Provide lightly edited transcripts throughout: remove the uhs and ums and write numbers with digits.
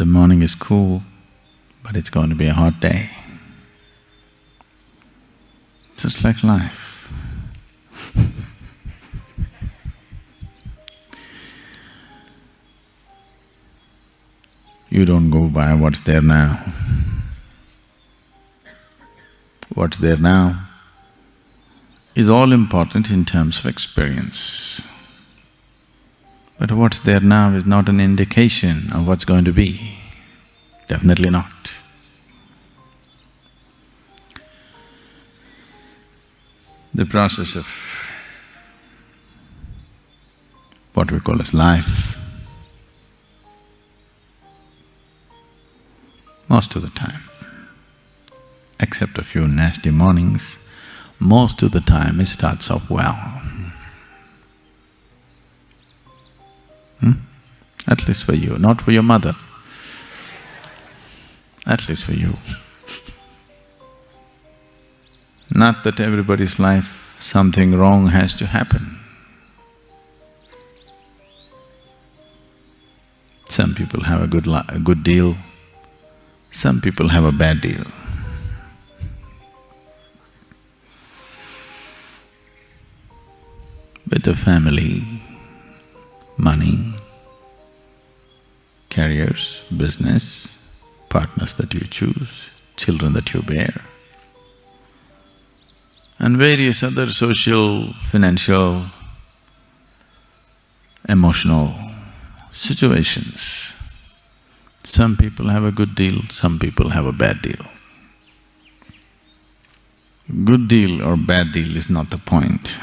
The morning is cool, but it's going to be a hot day. Just like life. You don't go by what's there now. What's there now is all important in terms of experience. But what's there now is not an indication of what's going to be. Definitely not. The process of what we call as life, most of the time, except a few nasty mornings, most of the time it starts off well. At least for you, not for your mother. At least for you. Not that everybody's life, something wrong has to happen. Some people have a good deal, some people have a bad deal. With the family, money, careers, business, partners that you choose, children that you bear, and various other social, financial, emotional situations. Some people have a good deal, some people have a bad deal. Good deal or bad deal is not the point.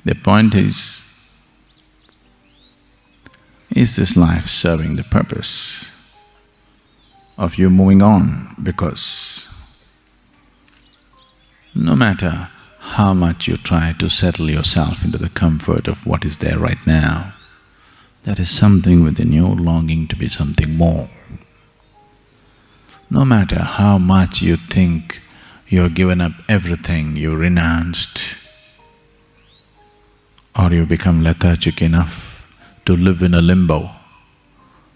The point is this life serving the purpose of you moving on? Because no matter how much you try to settle yourself into the comfort of what is there right now, there is something within you longing to be something more. No matter how much you think you've given up everything, you renounced, or you become lethargic enough to live in a limbo,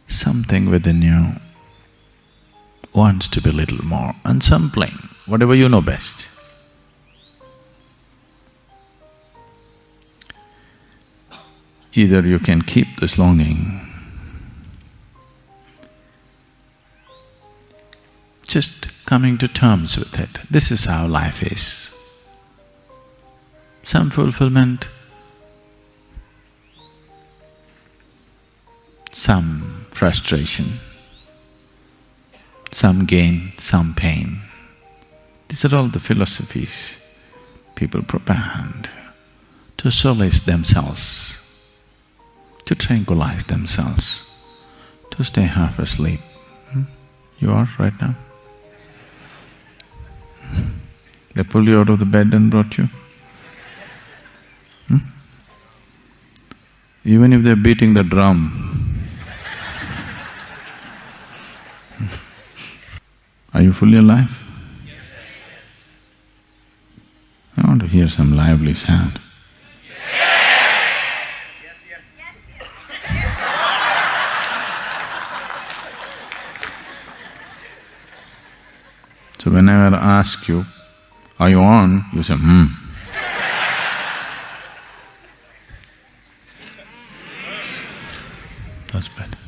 something within you wants to be a little more, and some plain, whatever you know best. Either you can keep this longing, just coming to terms with it. This is how life is. Some fulfillment, some frustration, some gain, some pain. These are all the philosophies people propound to solace themselves, to tranquilize themselves, to stay half asleep. You are right now? They pulled you out of the bed and brought you? Even if they're beating the drum, are you fully alive? I want to hear some lively sound. So whenever I ask you, are you on? You say, That's better.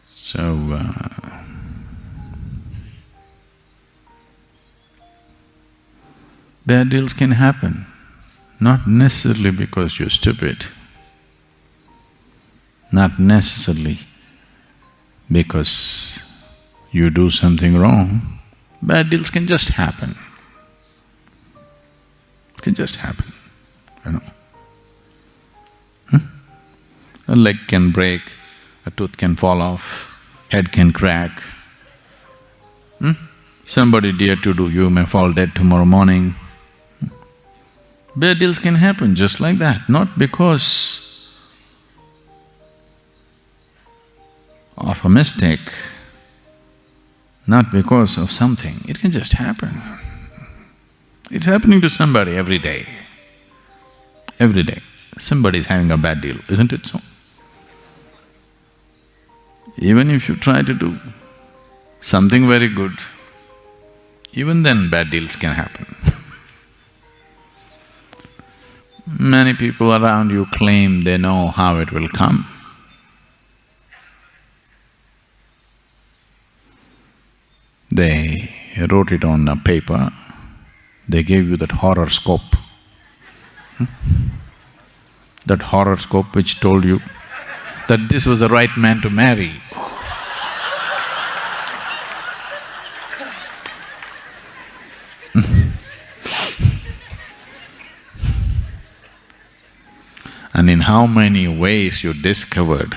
So, bad deals can happen, not necessarily because you're stupid, not necessarily because you do something wrong. Bad deals can just happen. It can just happen, you know. A leg can break, a tooth can fall off, head can crack. Somebody dear to you may fall dead tomorrow morning. Bad deals can happen just like that, not because of a mistake, not because of something, it can just happen. It's happening to somebody every day. Every day, somebody is having a bad deal, isn't it so? Even if you try to do something very good, even then bad deals can happen. Many people around you claim they know how it will come. They wrote it on a paper, they gave you that horoscope. That horoscope which told you that this was the right man to marry. And in how many ways you discovered?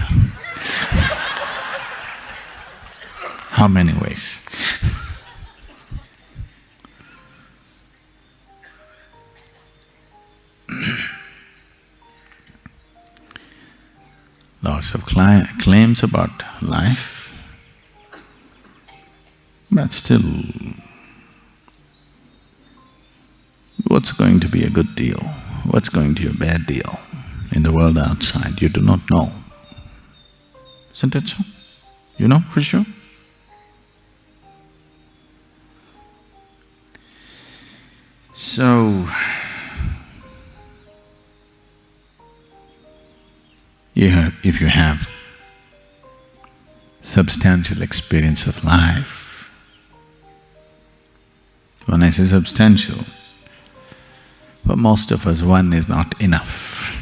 How many ways? Lots of claims about life, but still, what's going to be a good deal? What's going to be a bad deal? In the world outside, you do not know. Isn't it so? You know for sure? So, if you have substantial experience of life, when I say substantial, for most of us one is not enough.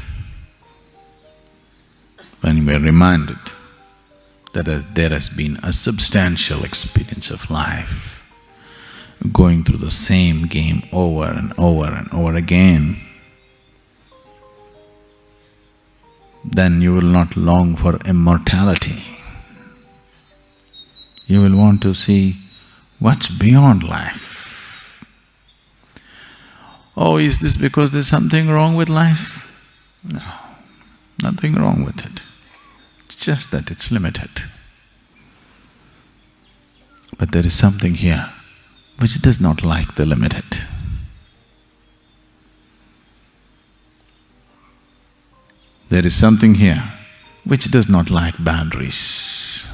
When we are reminded that there has been a substantial experience of life, going through the same game over and over and over again, then you will not long for immortality. You will want to see what's beyond life. Oh, is this because there's something wrong with life? No, nothing wrong with it. It's just that it's limited. But there is something here which does not like the limited. There is something here which does not like boundaries.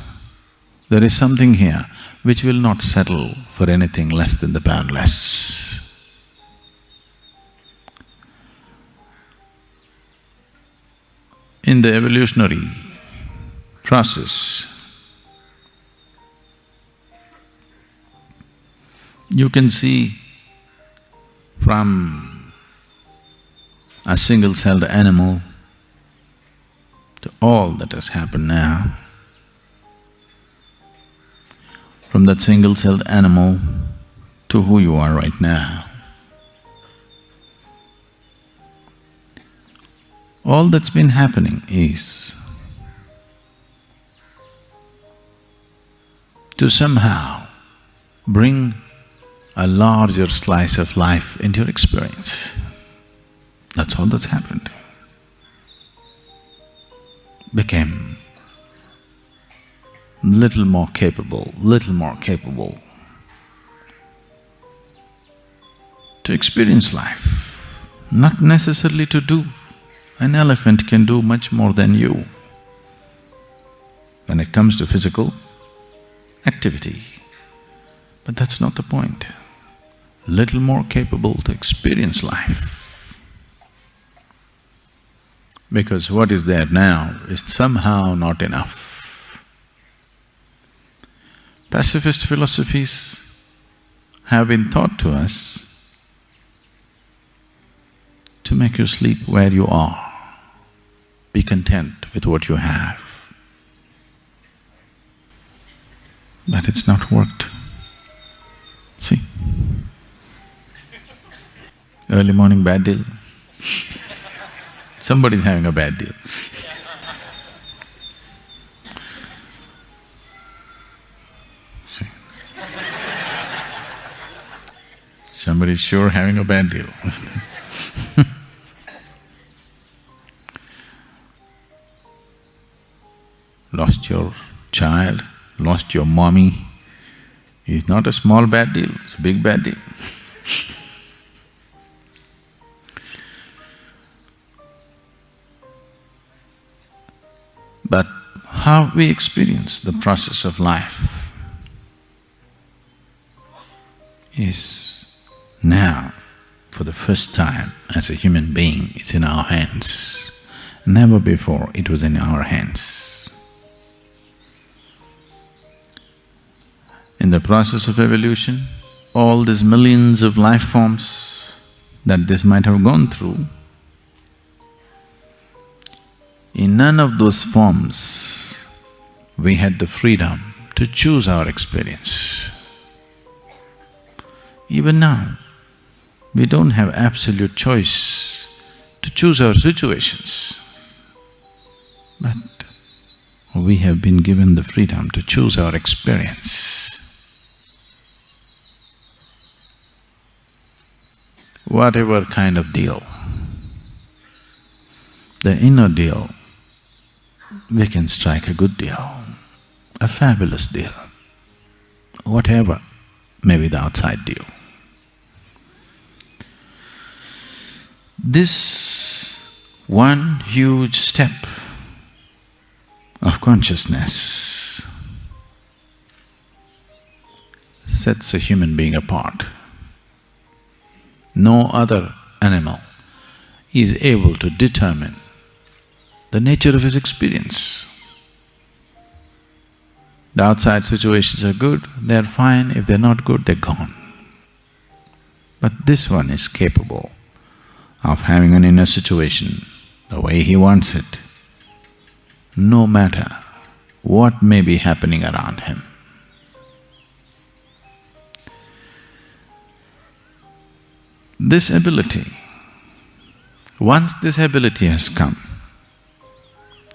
There is something here which will not settle for anything less than the boundless. In the evolutionary process, you can see from a single-celled animal to all that has happened now, from that single-celled animal to who you are right now. All that's been happening is to somehow bring a larger slice of life into your experience. That's all that's happened. Became little more capable to experience life, not necessarily to do. An elephant can do much more than you when it comes to physical activity. But that's not the point. Little more capable to experience life. Because what is there now is somehow not enough. Pacifist philosophies have been taught to us to make you sleep where you are. Be content with what you have. But it's not worked. See? Early morning bad deal. Somebody's having a bad deal. See? Somebody's sure having a bad deal. Lost your child, lost your mommy. It's not a small bad deal, it's a big bad deal. But how we experience the process of life is now, for the first time as a human being, it's in our hands. Never before it was in our hands. In the process of evolution, all these millions of life forms that this might have gone through, in none of those forms we had the freedom to choose our experience. Even now, we don't have absolute choice to choose our situations, but we have been given the freedom to choose our experience. Whatever kind of deal, the inner deal, we can strike a good deal, a fabulous deal, whatever may be the outside deal. This one huge step of consciousness sets a human being apart. No other animal is able to determine the nature of his experience. The outside situations are good, they're fine, if they're not good, they're gone. But this one is capable of having an inner situation the way he wants it, no matter what may be happening around him. This ability, once this ability has come,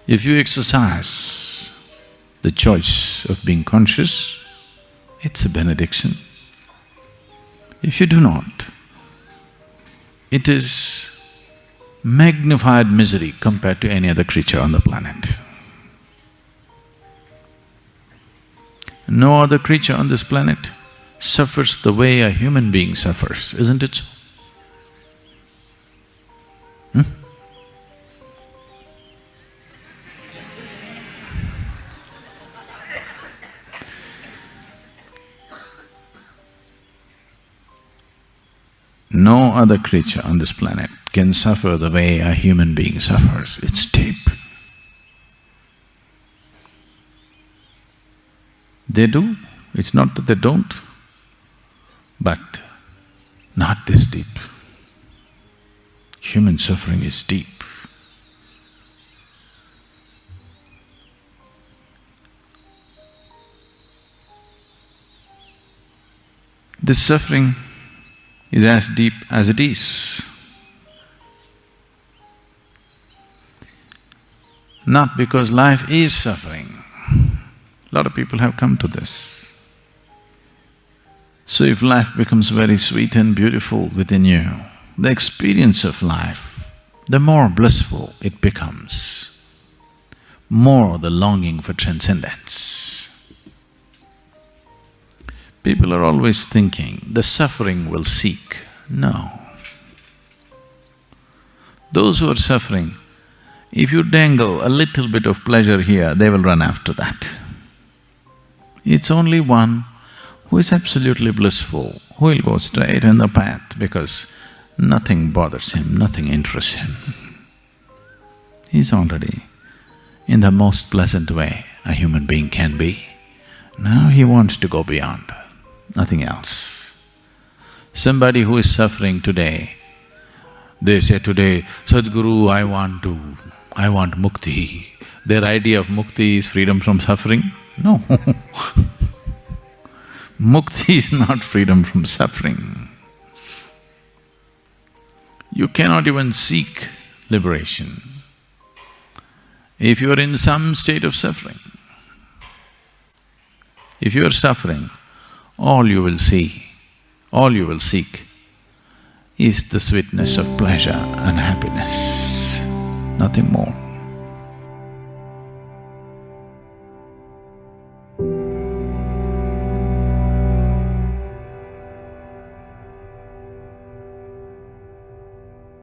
if you exercise the choice of being conscious, it's a benediction. If you do not, it is magnified misery compared to any other creature on the planet. No other creature on this planet suffers the way a human being suffers, isn't it so? No other creature on this planet can suffer the way a human being suffers, it's deep. They do, it's not that they don't, but not this deep. Human suffering is deep. This suffering is as deep as it is. Not because life is suffering. A lot of people have come to this. So if life becomes very sweet and beautiful within you, the experience of life, the more blissful it becomes, more the longing for transcendence. People are always thinking, the suffering will seek. No. Those who are suffering, if you dangle a little bit of pleasure here, they will run after that. It's only one who is absolutely blissful, who will go straight in the path because nothing bothers him, nothing interests him. He's already in the most pleasant way a human being can be. Now he wants to go beyond, nothing else. Somebody who is suffering today, they say today, Sadhguru, I want mukti. Their idea of mukti is freedom from suffering? No. Mukti is not freedom from suffering. You cannot even seek liberation if you are in some state of suffering. If you are suffering, all you will see, all you will seek is the sweetness of pleasure and happiness, nothing more.